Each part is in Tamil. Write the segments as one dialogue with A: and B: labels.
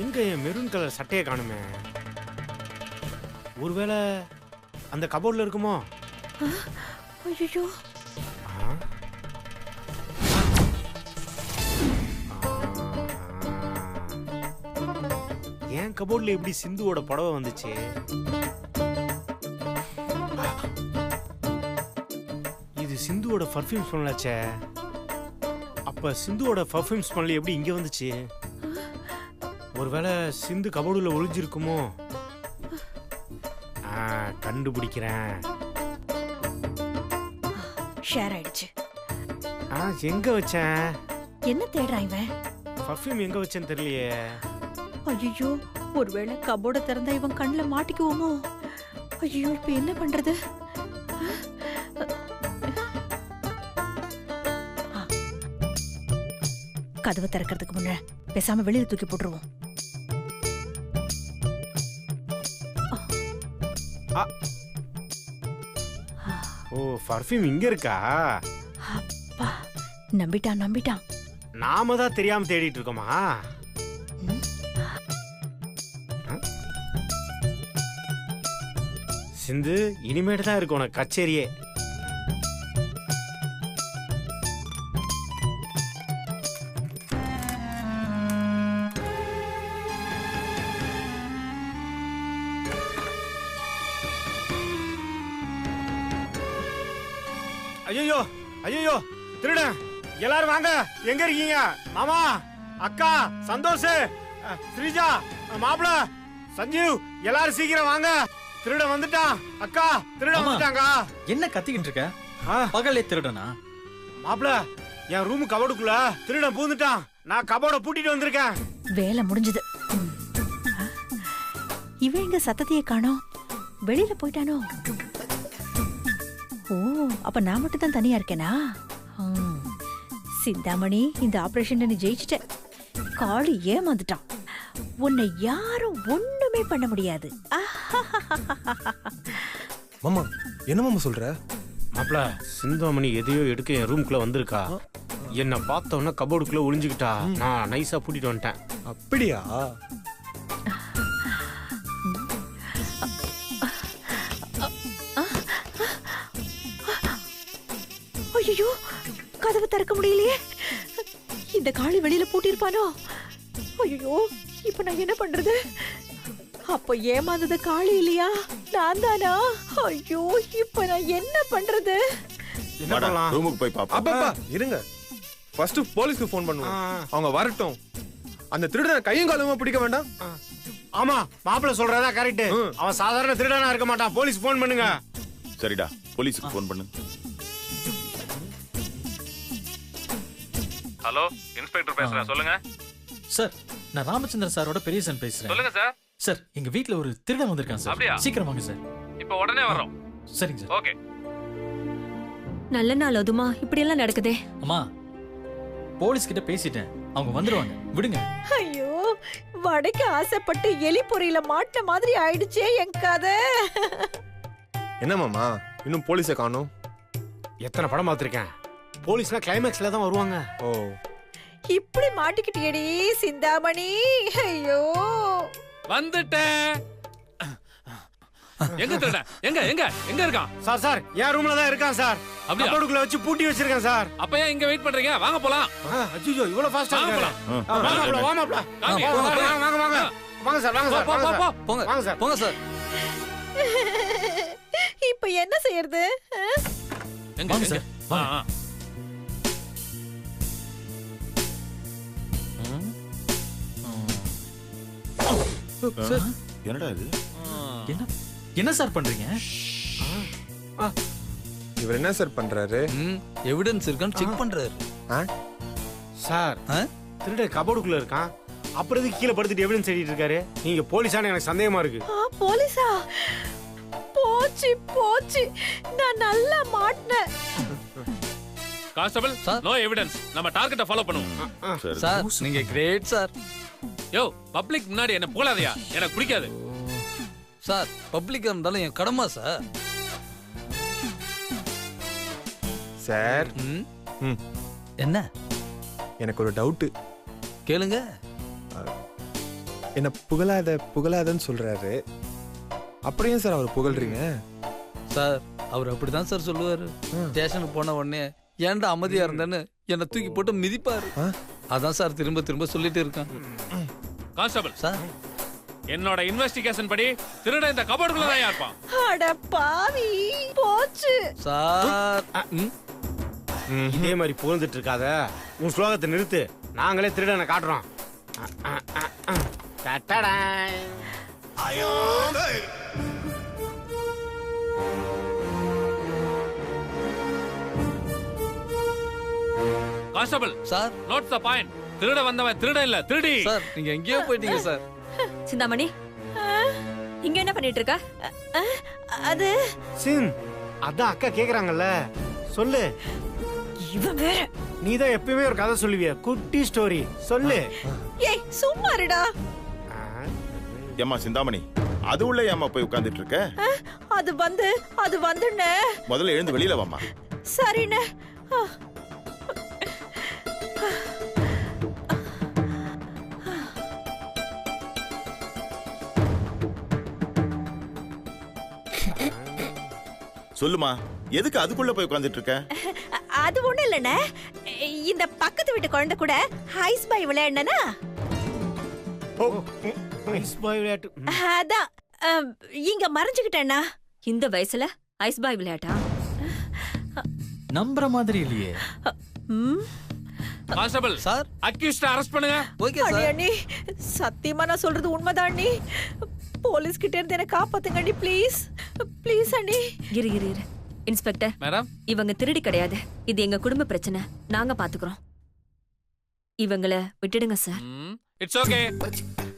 A: எங்க என் மெரூன் கலர் சட்டையை காணுமே? ஒருவேளை அந்த கபோர்ட்ல இருக்குமோ?
B: ஐயோ,
A: ஏன் கபோர்ட்ல எப்படி சிந்துவோட புடவை வந்துச்சு? இது சிந்துவோட பர்ஃப்யூம் ஸ்மெல்லாச்சே. அப்ப சிந்துவோட பர்ஃப்யூம் ஸ்மெல் எப்படி இங்க வந்துச்சு? ஒருவேளை சிந்து கபோர்டுல ஒளிஞ்சிருக்குமோ? கண்டுபிடிக்கிறேன்.
B: ஷேர் ஆயிடுச்சு.
A: எங்க வச்சேன்?
B: என்ன தேடுறான் இவன்?
A: பர்ஃப்யூம் எங்க வச்சேன்னு தெரியலையே.
B: ஐயோ, ஒருவேளை கபோர்ட திறந்தா இவன் கண்ணுல மாட்டிக்குவோமோ? ஐயோ, இப்ப என்ன பண்றது? கதவை திறக்கிறதுக்கு முன்ன பேசாம வெளியில தூக்கி போட்டுருவோம்.
A: ஓ, பர்ஃப்யூம் இங்க இருக்கா?
B: அப்பா, நம்பிட்டான்.
A: நாம தான் தெரியாம தேடிட்டு இருக்கோமா? சிந்து, இனிமேட்டு தான் இருக்கு உனக்கு கச்சேரியே. ஐயோ ஐயோ, திருடன்! எல்லாரும் வாங்க, எங்க இருக்கீங்க? மாமா, அக்கா, சந்தோஷ், ஸ்ரீஜா, மாப்பிள, சஞ்சீவ், எல்லாரும் சீக்கிரம் வாங்க. திருடன் வந்துட்டான். அக்கா, திருடன் வந்துட்டாங்க.
C: என்ன கத்திக்கிட்டு இருக்க? பகலே திருடனா?
A: மாப்பிள, என் ரூம் கபோர்டுக்குள்ள திருடன் பூந்துட்டான். நான் கபோர்ட பூட்டிட்டு வந்திருக்கேன்.
B: வேலை முடிஞ்சது. இவன் எங்க சத்தத்தையே காணோம்? வெளியில போயிட்டானோ? ஓ, அப்ப நான் மட்டும் தான் தனியா இருக்கேனா? சிந்தாமணி, இந்த ஆபரேஷன் நீ ஜெயிச்சிட்ட. காளி ஏமாந்துட்டான். உன்னை யாரும் ஒண்ணுமே பண்ண முடியாது.
D: மாமா, என்ன மாமா சொல்ற?
A: மாப்பிள, சிந்தாமணி எதையோ எடுக்க என் ரூம்குள்ள வந்திருக்கா. என்ன பார்த்தோன்னா கபோர்டுக்குள்ள ஒளிஞ்சுக்கிட்டா. நான் நைஸா பூட்டிட்டு வந்துட்டேன்.
D: அப்படியா?
B: ஐயோ, கதவு திறக்க முடியலையே. இந்த காளி வெளியில பூட்டிருப்பானோ? ஐயோ, இப்ப நான் என்ன பண்றது? அப்ப ஏமாந்தது காளி இல்லையா, நான் தானா? ஐயோ, இப்ப நான் என்ன பண்றது?
A: என்ன பண்ணலாம்?
E: ரூமுக்கு போய் பாப்போம்.
D: அப்பா இருங்க, ஃபர்ஸ்ட் போலீஸ்க்கு ஃபோன் பண்ணுவோம். அவங்க வரட்டும். அந்த திருடனை கையும் காலமா பிடிக்க வேண்டாம்.
A: ஆமா, மாப்பிள சொல்றதா கரெக்ட். அவன் சாதாரண திருடனா இருக்க மாட்டான். போலீஸ் ஃபோன் பண்ணுங்க.
E: சரிடா, போலீஸ்க்கு ஃபோன் பண்ணு.
F: ஹலோ, இன்ஸ்பெக்டர் பேசுறேன், சொல்லுங்க.
C: சார், நான் ராமச்சந்திரன் சாரோட பெரிய சன் பேசுறேன்.
F: சொல்லுங்க சார்.
C: சார், எங்க வீட்ல ஒரு திருடன் வந்திருக்கான் சார்.
F: அப்படியா?
C: சீக்கிரம் வாங்க சார்.
F: இப்போ உடனே வரோம்.
C: சரிங்க சார்.
F: ஓகே.
G: நல்ல நாள் அதுமா, இப்படி எல்லாம் நடக்குதே.
C: அம்மா, போலீஸ் கிட்ட பேசிட்டேன், அவங்க வந்துருவாங்க, விடுங்க.
B: ஐயோ, வடைக்கு ஆசைப்பட்டு எலி பொறியில மாட்டின மாதிரி ஆயிடுச்சே என் கதை.
D: என்ன மாமா, இன்னும் போலீஸை காணோம்?
A: எத்தனை படம் பார்த்திருக்கேன். போலீஸ்னா கிளைமேக்ஸ்ல தான் வருவாங்க.
D: ஓ,
B: இப்படி மாட்டிக்கிட்டியடி சிந்தாமணி. ஐயோ,
F: வந்துட்டேன். எங்க திருட? எங்க எங்க எங்க இருக்கான்?
A: சார், என் ரூம்ல தான் இருக்கான் சார்.
F: அப்படியே
A: கபோர்டுக்குள்ள வச்சு பூட்டி வச்சிருக்கேன் சார்.
F: அப்ப ஏன் இங்க வெயிட் பண்றீங்க? வாங்க போலாம்.
A: அஜிஜோ, இவ்வளவு ஃபாஸ்டா
F: போலாம்.
A: வாங்க சார், வாங்க சார்.
C: போங்க
A: வாங்க சார்.
C: போங்க சார்.
B: இப்ப என்ன செய்யறது?
F: எங்க
C: வாங்க
F: எங்க?
C: சார், வாங்க.
E: சார், என்னடா இது?
C: என்ன சார் பண்றீங்க?
D: இவர் என்ன சார் பண்றாரு?
H: எவிடன்ஸ் இருக்கான்னு செக் பண்றாரு.
A: சார், திருட கபோர்டுக்குள்ள இருக்கான். அப்புறம் எதுக்கு கீழே படுத்துட்டு எவிடன்ஸ் தேடிட்டு இருக்காரு? நீங்க போலீஸான்னு எனக்கு சந்தேகமா இருக்கு.
B: போலீஸா? போச்சு, நான் நல்லா மாட்டினேன்.
F: Constable, no evidence. நம்ம டார்கெட்டை ஃபாலோ பண்ணுவோம்.
H: சார், நீங்க கிரேட் சார்.
F: யோ, பப்ளிக் முன்னாடி என்ன போலாதயா, எனக்கு பிடிக்காது.
H: சார், பப்ளிக் இருந்தாலும் என் கடமை சார்.
D: சார்,
H: என்ன?
D: எனக்கு ஒரு டவுட்.
H: கேளுங்க.
D: என்ன புகழாதன்னு சொல்றாரு. அப்படியே சார் அவர் புகழ்றீங்க?
H: சார் அவர் அப்படிதான் சார் சொல்லுவாரு. ஸ்டேஷனுக்கு போன உடனே ஏன்டா அமைதியா இருந்தேன்னு என்னை தூக்கி போட்டு மிதிப்பாரு. அதான் சார் திரும்ப திரும்ப சொல்லிட்டு இருக்கேன்.
F: கான்ஸ்டபிள்
H: சார்,
F: என்னோட இன்வெஸ்டிகேஷன் படி திருடன் இந்த கபோர்டுக்குள்ள தான் இருப்பான்.
B: அட பாவி போச்சு.
H: சார்
A: இதே மாதிரி புகழ்ந்துட்டு இருக்காத, உன் ஸ்லோகத்தை நிறுத்து. நாங்களே திருடனை காட்டுறோம்.
F: Constable
H: sir,
F: note the point. திருட வந்தவன் திருடன் இல்ல, திருடி.
H: சார் நீங்க எங்கேயோ போயிட்டீங்க சார்.
G: சிந்தாமணி, இங்க என்ன பண்ணிட்டு இருக்க?
B: அது
A: சின், அதான் அக்கா கேக்குறாங்கல்ல, சொல்லு.
B: இவன் வேற.
A: நீதான் எப்பயுமே ஒரு கதை சொல்லுவிய, குட்டி ஸ்டோரி சொல்லு.
B: ஏய் சும்மா இருடா.
E: ஏம்மா சிந்தாமணி, அது உள்ள ஏம்மா போய் உட்கார்ந்துட்டு இருக்க?
B: அது வந்துண்ணே.
E: முதல்ல எழுந்து வெளியில வாம்மா.
B: சரிண்ணே.
E: சொல்லுமா, எதுக்கு அதுக்குள்ள போய் உட்கார்ந்துட்டு இருக்க?
B: அது ஒண்ணு இல்லண்ணே, இந்த பக்கத்து வீட்டு குழந்தை கூட ஐஸ் பாய் விளையாடுனா,
A: ஐஸ் பாய் விளையாட்டு.
B: அதான் இங்க மறைஞ்சுக்கிட்டேன்னா.
G: இந்த வயசுல ஐஸ் பாய் விளையாட்டா?
C: நம்புற மாதிரி இல்லையே.
F: கான்ஸ்டபிள்
H: சார்,
F: அக்யூஸ்ட் அரெஸ்ட் பண்ணுங்க.
H: Okay sir.
B: அண்ணி, சத்தியமா நான் சொல்றது உண்மைதான் அண்ணி. போலீஸ் கிட்ட இருந்து என்ன காப்பாத்துங்க அண்ணி, ப்ளீஸ் ப்ளீஸ் அண்ணி.
G: இரு இரு இரு இன்ஸ்பெக்டர்,
F: மேடம்,
G: இவங்க திருடி கிடையாது. இது எங்க குடும்ப பிரச்சனை, நாங்க பாத்துக்கிறோம். இவங்கள விட்டுடுங்க sir.
F: It's okay.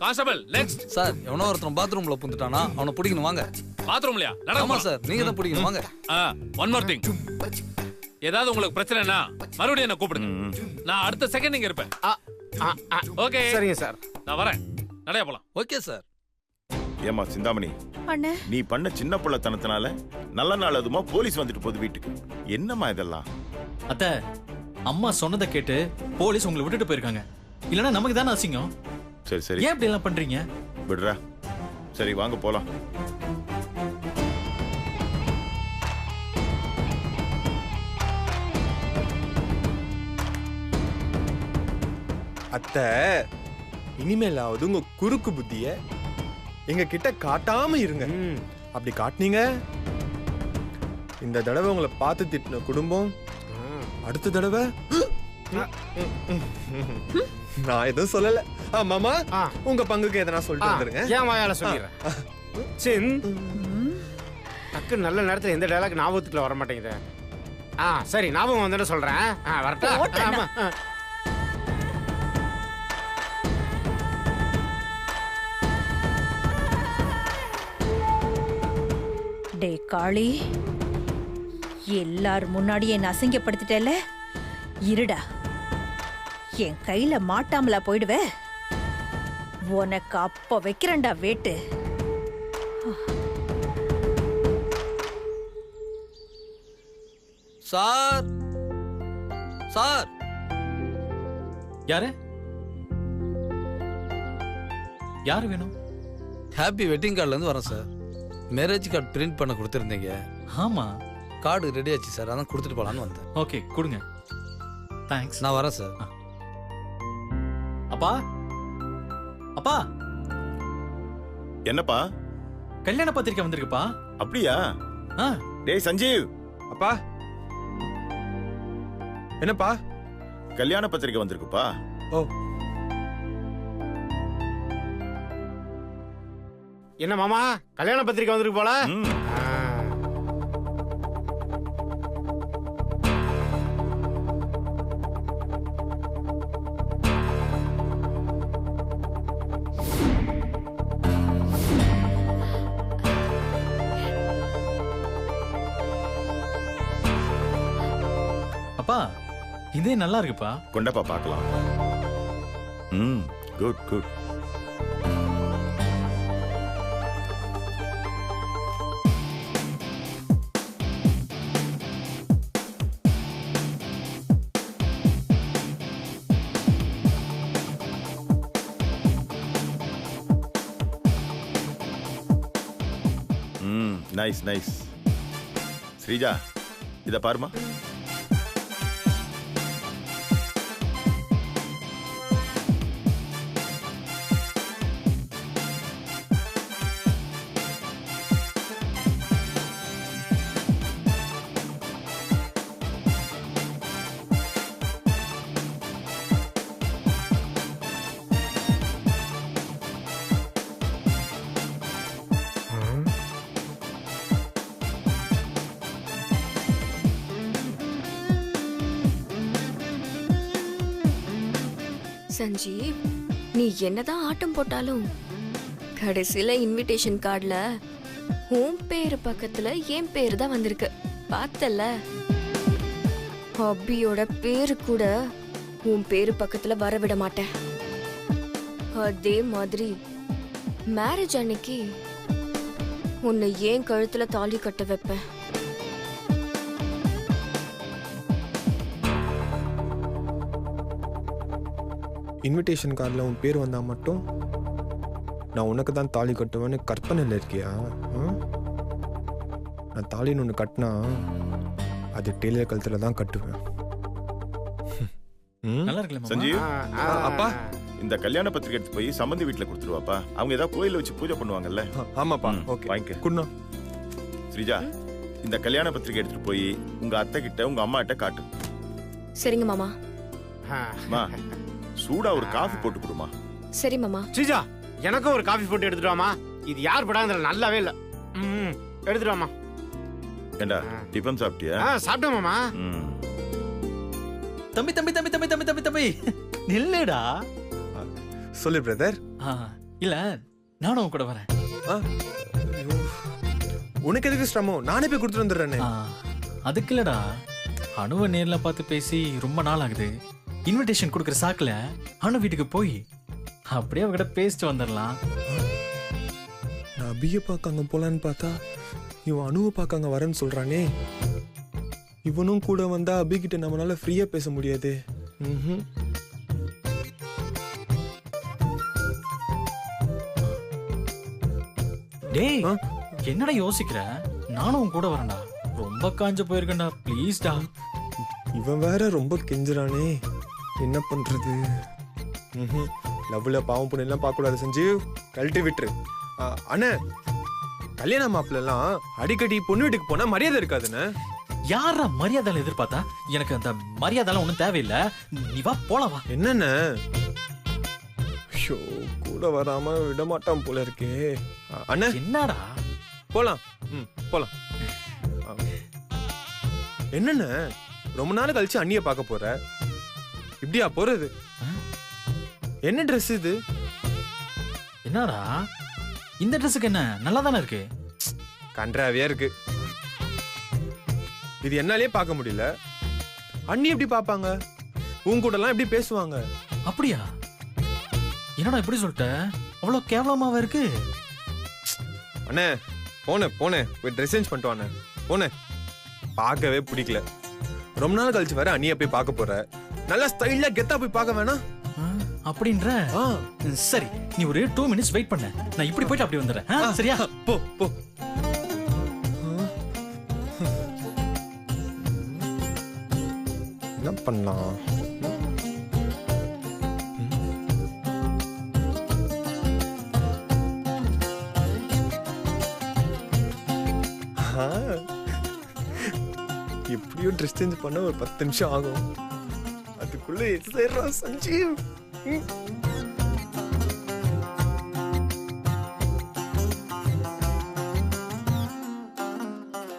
F: Constable next.
H: Sir, எவனோ ஒருத்தன் பாத்ரூம்ல புந்துட்டானா, அவனை பிடிக்கணும் வாங்க.
F: பாத்ரூம்லயா?
H: ஆமா
F: நடக்குமா
H: சார், நீங்க தான் பிடிக்கணும் வாங்க.
F: One more thing. ஏதாவது உங்களுக்கு பிரச்சனைனா மறுபடியும் என்ன கூப்பிடுங்க. நான் அடுத்த செகண்ட் இங்க இருப்பேன். ஓகே
A: சரிங்க சார்,
F: நான் வரேன். நடைய போலாம்.
H: Okay sir.
E: ஏம்மா சிந்தாமணி,
B: அண்ணே,
E: நீ பண்ண சின்ன புள்ளத்தனத்தினால நல்ல நாள் அதுமா போலீஸ் வந்துட்டு போகுது வீட்டுக்கு. என்னம்மா இதெல்லாம்?
C: அத்தை, அம்மா சொன்னதை கேட்டு போலீஸ் உங்களை விட்டுட்டு போயிருக்காங்க. இல்லனா நமக்கு தானே அசிங்கம்.
E: சரி சரி,
C: ஏன் இப்படி எல்லாம் பண்றீங்க?
E: விடுறா. சரி வாங்க போலாம்.
D: அத்தை, இனிமேலாவது உங்க குறுக்கு புத்திய எங்க கிட்ட காட்டாம இருங்க. அப்படி காட்டினீங்க, இந்த தடவை உங்களை பார்த்து திட்டின குடும்பம் அடுத்த தடவை நான் எதுவும் சொல்லல. மாமா, உங்க பங்குக்கு எதனா சொல்லிட்டு வந்துருங்க.
A: ஏன் வாயால சொல்லிடுறேன். சின், டக்கு நல்ல நேரத்துல எந்த டைலாக் ஞாபகத்துக்குள்ள வர மாட்டேங்குது. சரி, ஞாபகம் வந்து சொல்றேன். வரட்டா? ஆமா.
B: டே காளி, எல்லாரும் முன்னாடி என்ன அசிங்கப்படுத்திட்டேல, இருடா. என் கையில மாட்டாமலா போயிடுவே. உனக்கு அப்ப வைக்கிறேன்டா வேட்டு.
H: Sir, sir.
C: யாரு யாரு வேணும்?
H: ஹாப்பி வெட்டிங் கார்டுல இருந்து வரேன் சார். மேரேஜ் கார்டு பிரிண்ட் பண்ண கொடுத்துருந்தீங்க.
C: ஆமா,
H: கார்டு ரெடி ஆச்சு சார், அதான் கொடுத்துட்டு போலான்னு வந்தேன்.
C: ஓகே கொடுங்க. தேங்க்ஸ்.
H: நான் வரேன் சார்.
C: அப்பா, அப்பா,
E: என்னப்பா?
C: கல்யாண பத்திரிக்கை வந்திருக்குப்பா.
E: அப்படியா?
C: ஆ,
E: டேய் சஞ்சீவ்.
D: அப்பா, என்னப்பா?
E: கல்யாண பத்திரிக்கை வந்திருக்குப்பா.
D: ஓ,
A: என்ன மாமா, கல்யாண பத்திரிக்கை வந்திருக்கு போல.
C: அப்பா, இதே நல்லா இருக்குப்பா.
E: கொண்டப்பா பார்க்கலாம். Good good. Nice nice. Sreeja இத பாருமா.
I: சஞ்சீவ், நீ என்னதான் ஆட்டம் போட்டாலும் கடைசியில இன்விடேஷன் கார்டுல உன் பேரு பக்கத்துல என் பேரு தான் வந்திருக்கு. பார்த்தல, அபியோட பேரு கூட உன் பேரு பக்கத்துல வர விட மாட்டேன். அதே மாதிரி மேரேஜ் அன்னைக்கு உன்னை ஏன் கழுத்துல தாலி கட்ட வைப்பேன்.
D: இன்விடேஷன் கார்டில் உன் பேர் வந்தால் மட்டும் நான் உனக்கு தான் தாலி கட்டுவேன்னு கற்பனையில் இருக்கியா? நான் தாலின்னு ஒன்று கட்டினா அது டெய்லர் கழுத்தில் தான் கட்டுவேன்.
C: நல்லா இருக்குல்ல
E: சஞ்சீவ்,
D: அப்பா
E: இந்த கல்யாண பத்திரிக்கை எடுத்து போய் சம்பந்தி வீட்டுல கொடுத்துருவாப்பா. அவங்க ஏதாவது கோயில வச்சு பூஜை பண்ணுவாங்கல்ல.
D: ஆமாப்பா. ஓகே
E: வாங்கிக்க.
D: குண்ணா.
E: ஸ்ரீஜா, இந்த கல்யாண பத்திரிக்கை எடுத்துட்டு போய் உங்க அத்தை கிட்ட உங்க அம்மா கிட்ட காட்டு.
I: சரிங்க மாமா.
E: சூடா ஒரு காஃபி போட்டு கொடுமா.
I: சரி மாமா.
A: ஸ்ரீஜா, எனக்கும் ஒரு காஃபி போட்டு எடுத்துட்டு வாமா. இது யார் படம் நல்லாவே இல்ல. எடுத்துட்டு வாமா.
E: ஏண்டா டிபன் சாப்பிட்டியா?
A: சாப்பிட்டேன் மாமா.
C: தம்பி தம்பி தம்பி தம்பி தம்பி தம்பி தம்பி நில்லுடா.
D: சொல்லு பிரதர்.
C: இல்ல நானும் கூட வரேன்.
D: உனக்கு எதுக்கு சிரமம்? நானே போய் கொடுத்துட்டு வந்துடுறேனே.
C: அதுக்கு இல்லடா, அணுவை நேர்ல பார்த்து பேசி ரொம்ப நாள் ஆகுது. இன்விடேஷன் கொடுக்குற சாக்குல அணு வீட்டுக்கு போய் அப்படியே அவகிட்ட பேசிட்டு வந்துடலாம்.
D: நான் அபியை பார்க்க அங்க போலான்னு பார்த்தா இவன் அணுவை பார்க்க அங்க வரேன்னு சொல்றானே. இவனும் கூட வந்தா அபி கிட்ட நம்மளால ஃப்ரீயா பேச முடியாது.
C: டேய், என்னடா யோசிக்கிற? நானும் கூட வரேன்டா. ரொம்ப காஞ்சு போயிருக்கேன்டா, ப்ளீஸ்டா.
D: இவன் வேற ரொம்ப கெஞ்சுறானே, என்ன பண்றது? லவ்ல பாவம் பொண்ணு எல்லாம் பார்க்க கூடாது சஞ்சீவ், கழட்டி விட்டுரு. அண்ணே, கல்யாண மாப்பிள்ள எல்லாம் அடிக்கடி பொண்ணு வீட்டுக்கு போனா மரியாதை இருக்காதுன்னு.
C: யாரா மரியாதை எதிர்பார்த்தா? எனக்கு அந்த மரியாதை ஒண்ணும் தேவையில்லை. நீ வா போலாம் வா.
D: என்னன்னு கூட வராம விட மாட்டான் போல இருக்கே. அண்ணா
C: என்னடா?
D: போலாம். போலாம். என்னன்னு ரொம்ப நாள் கழிச்சு அண்ணிய பார்க்க போற, இப்படியா போறது? என்ன ட்ரெஸ் இது?
C: என்னடா இந்த ட்ரெஸ்ஸுக்கு என்ன நல்லா தானே இருக்கு?
D: கன்றாவியா இருக்கு. இது என்னாலே பார்க்க முடியல. அண்ணி எப்படி பாப்பாங்க? உன் கூட எல்லாம் எப்படி பேசுவாங்க?
C: அப்படியா? என்னடா இப்படி சொல்லிட்ட? அவ்வளவு கேவலமாவா இருக்கு?
D: அண்ணே போனேன் போய் ட்ரெஸ் சேஞ்ச் பண்ணிட்டு வாண்ணே. போனேன், பார்க்கவே பிடிக்கல. ரொம்ப நாள் கழிச்சு வர அண்ணிய போய் பார்க்க போற, நல்லா ஸ்டைலா கெத்தா போய் பார்க்க வேணாம்
C: அப்படின்ற? சரி, நீ ஒரு 2 minutes வெயிட் பண்ண. நான் இப்படி போயிட்டு அப்படி வந்துடுறேன். சரியா?
D: போ போ. என்ன பண்ணலாம்? எப்படியும் ட்ரெஸ் சேஞ்ச் பண்ண ஒரு 10 நிமிஷம் ஆகும். அதுக்குள்ள எக்ஸசைஸ் சஞ்சீவ்.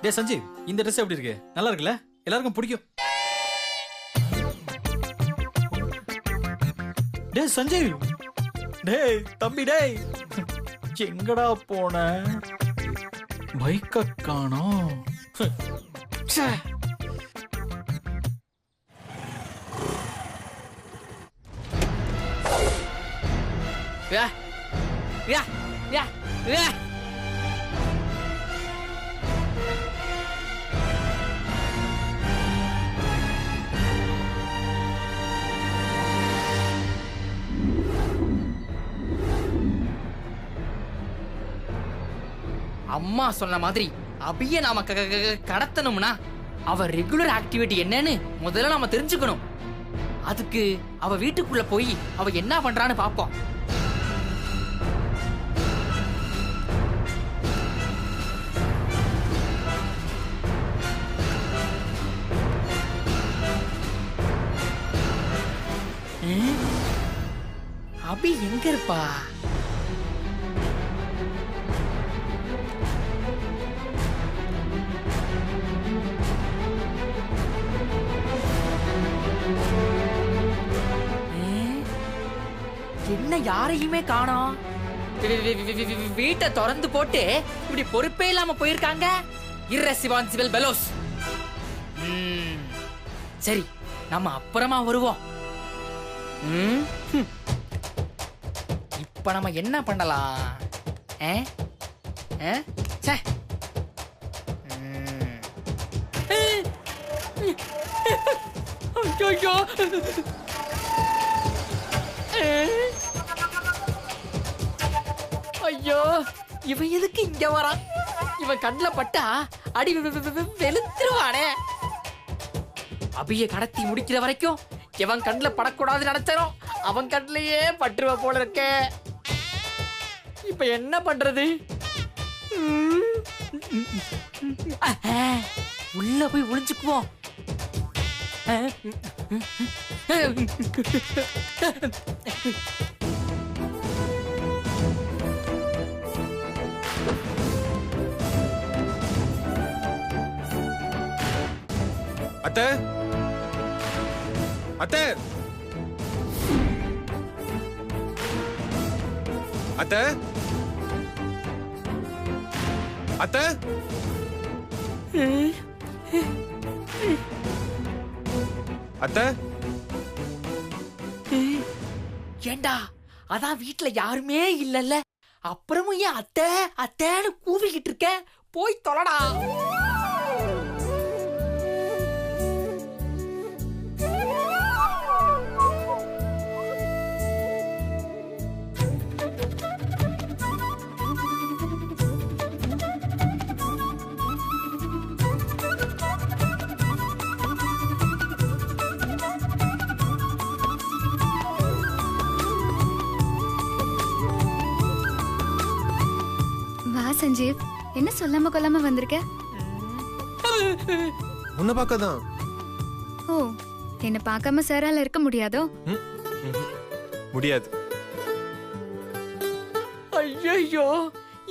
C: டேய் சஞ்சீவ், இந்த ட்ரெஸ் எப்படி இருக்கு? நல்லா இருக்குல்ல? எல்லாருக்கும் பிடிக்கும். டேய் சஞ்சீவ், டேய் தம்பி, டேய் எங்கடா போன? பைக்க காணோம்.
J: அம்மா சொன்ன மாதிரி அபிய நாம கடத்தணும்னா அவ ரெகுலர் ஆக்டிவிட்டி என்னன்னு முதல்ல நாம தெரிஞ்சுக்கணும். அதுக்கு அவ வீட்டுக்குள்ள போய் அவ என்ன பண்றான்னு பாப்போம். அபி எங்க இருப்பா? என்ன யாரையுமே காணோம். வீட்டை திறந்து போட்டு இப்படி பொறுப்பே இல்லாம போயிருக்காங்க. irresponsible பெலோஸ். சரி, நம்ம அப்புறமா வருவோம். இப்ப நம்ம என்ன பண்ணலாம்? ஐயோ, ஐயோ, இவன் எதுக்கு இங்க வரான்? இவன் கண்ணுல பட்டா அடி வெளுத்துருவானே. அபிய கடத்தி முடிக்கிற வரைக்கும் இவன் கண்ணுல படக்கூடாது நினைச்சாலும் அவன் கண்ணிலேயே பட்டுருவ போல இருக்க. இப்ப என்ன பண்றது? உள்ள போய் ஒளிஞ்சுக்குவோம்.
D: அத்தை, அத்தை, அத்தை, அத்தை, அத்தை.
J: ஏண்டா, அதான் வீட்டுல யாருமே இல்லல்ல, அப்புறமும் ஏன் அத்தை அத்தைன்னு கூவிக்கிட்டு இருக்க? போய் தொலைடா.
K: சஞ்சீவ், என்ன சொல்லாம கொல்லாம வந்திருக்க?
D: உன்னை பார்க்கதான்.
K: ஓ, என்ன பார்க்காம சாரால இருக்க முடியாதோ?
D: முடியாது.
J: ஐயோ,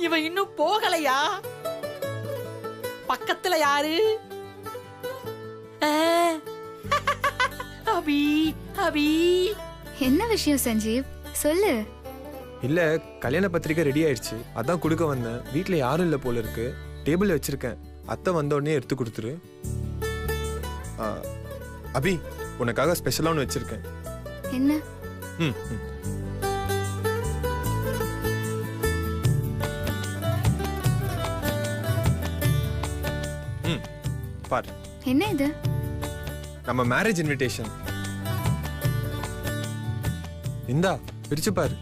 J: இவன் இன்னும் போகலையா? பக்கத்துல யாரு? அபி, அபி.
K: என்ன விஷயம் சஞ்சீவ், சொல்லு.
D: இல்ல, கல்யாண பத்திரிக்கை ரெடி ஆயிடுச்சு, அதான் கொடுக்க வந்தேன். வீட்டுல யாரும் இல்ல போல இருக்கு. டேபிள் வச்சிருக்கேன், அத்தை வந்த உடனே எடுத்து கொடுத்துரு. அபி, உனக்காக ஸ்பெஷலா ஒன்று வச்சிருக்கேன்.
K: என்ன?
D: பாரு.
K: என்ன இது?
D: நம்ம மேரேஜ் இன்விடேஷன். இந்தா, பிரிச்சு பாரு.